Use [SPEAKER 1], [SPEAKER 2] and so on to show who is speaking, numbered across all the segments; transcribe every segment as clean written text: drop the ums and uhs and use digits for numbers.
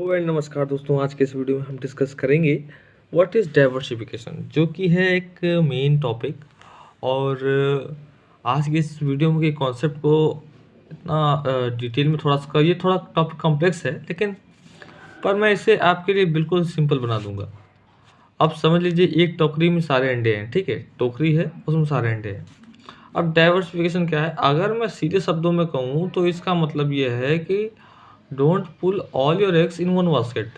[SPEAKER 1] Hello and नमस्कार दोस्तों। आज के इस वीडियो में हम डिस्कस करेंगे व्हाट इज़ डाइवर्सिफिकेशन, जो कि है एक मेन टॉपिक। और आज के इस वीडियो में के कॉन्सेप्ट को इतना डिटेल में ये थोड़ा टॉपिक कॉम्प्लेक्स है, लेकिन पर मैं इसे आपके लिए बिल्कुल सिंपल बना दूंगा। अब समझ लीजिए एक टोकरी में सारे अंडे हैं, ठीक है, टोकरी है उसमें सारे अंडे हैं। अब डाइवर्सिफिकेशन क्या है? अगर मैं सीधे शब्दों में कहूँ तो इसका मतलब ये है कि don't pull all your eggs in one basket.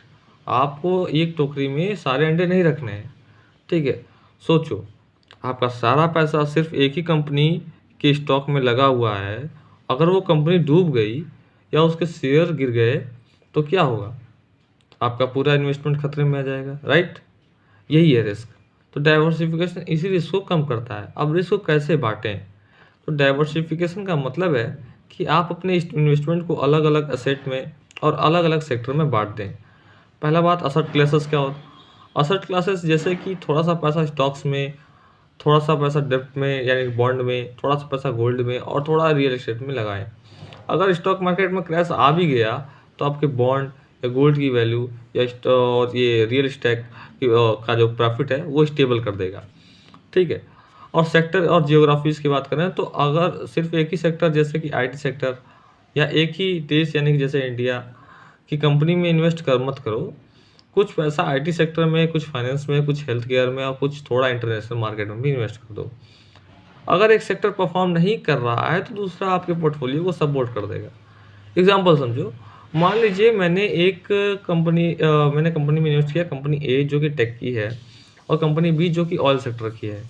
[SPEAKER 1] आपको एक टोकरी में सारे अंडे नहीं रखने हैं, ठीक है। सोचो, आपका सारा पैसा सिर्फ एक ही कंपनी के स्टॉक में लगा हुआ है। अगर वो कंपनी डूब गई या उसके शेयर गिर गए तो क्या होगा? आपका पूरा इन्वेस्टमेंट खतरे में आ जाएगा, राइट? यही है रिस्क। तो डाइवर्सिफिकेशन इसी रिस्क को कम करता है। अब रिस्क को कैसे बांटें? तो डाइवर्सिफिकेशन का मतलब है कि आप अपने इन्वेस्टमेंट को अलग अलग एसेट में और अलग अलग सेक्टर में बांट दें। पहला बात, असेट क्लासेस क्या होता है? असेट क्लासेस जैसे कि थोड़ा सा पैसा स्टॉक्स में, थोड़ा सा पैसा डेब्ट में यानी बॉन्ड में, थोड़ा सा पैसा गोल्ड में और थोड़ा रियल एस्टेट में लगाएं। अगर स्टॉक मार्केट में क्रैश आ भी गया तो आपके बॉन्ड या गोल्ड की वैल्यू या और ये रियल एस्टेट का जो प्रॉफिट है वो स्टेबल कर देगा, ठीक है। और सेक्टर और जियोग्राफीज़ की बात करें तो अगर सिर्फ एक ही सेक्टर जैसे कि आईटी सेक्टर या एक ही देश यानी कि जैसे इंडिया की कंपनी में इन्वेस्ट कर मत करो। कुछ पैसा आईटी सेक्टर में, कुछ फाइनेंस में, कुछ हेल्थ केयर में और कुछ थोड़ा इंटरनेशनल मार्केट में भी इन्वेस्ट कर दो। अगर एक सेक्टर परफॉर्म नहीं कर रहा है तो दूसरा आपके पोर्टफोलियो को सपोर्ट कर देगा। एग्जाम्पल समझो, मान लीजिए मैंने कंपनी में इन्वेस्ट किया, कंपनी ए जो कि टेक की है और कंपनी बी जो कि ऑयल सेक्टर की है।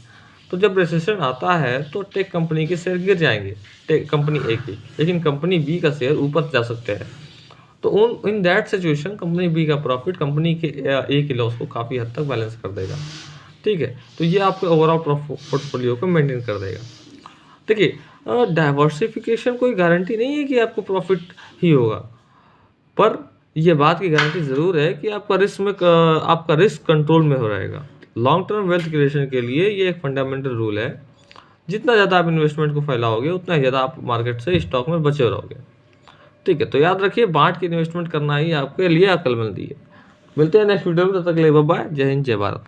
[SPEAKER 1] तो जब रिसेशन आता है तो टेक कंपनी के शेयर गिर जाएंगे, टेक कंपनी ए की, लेकिन कंपनी बी का शेयर ऊपर जा सकते हैं। तो in that situation company B का प्रॉफिट कंपनी के ए के लॉस को काफ़ी हद तक बैलेंस कर देगा, ठीक है। तो ये आपके ओवरऑल पोर्टफोलियो को मेंटेन कर देगा। देखिए, डाइवर्सिफिकेशन कोई गारंटी नहीं है कि आपको प्रॉफिट ही होगा, पर यह बात की गारंटी ज़रूर है कि आपका रिस्क कंट्रोल में हो रहेगा। लॉन्ग टर्म वेल्थ क्रिएशन के लिए ये एक फंडामेंटल रूल है। जितना ज़्यादा आप इन्वेस्टमेंट को फैलाओगे उतना ही ज़्यादा आप मार्केट से स्टॉक में बचे रहोगे, ठीक है। तो याद रखिए, बांट के इन्वेस्टमेंट करना ही आपके लिए अक्लमंदी है। मिलते हैं नेक्स्ट वीडियो में, तब तक के लिए बाय बाय। जय हिंद, जय भारत।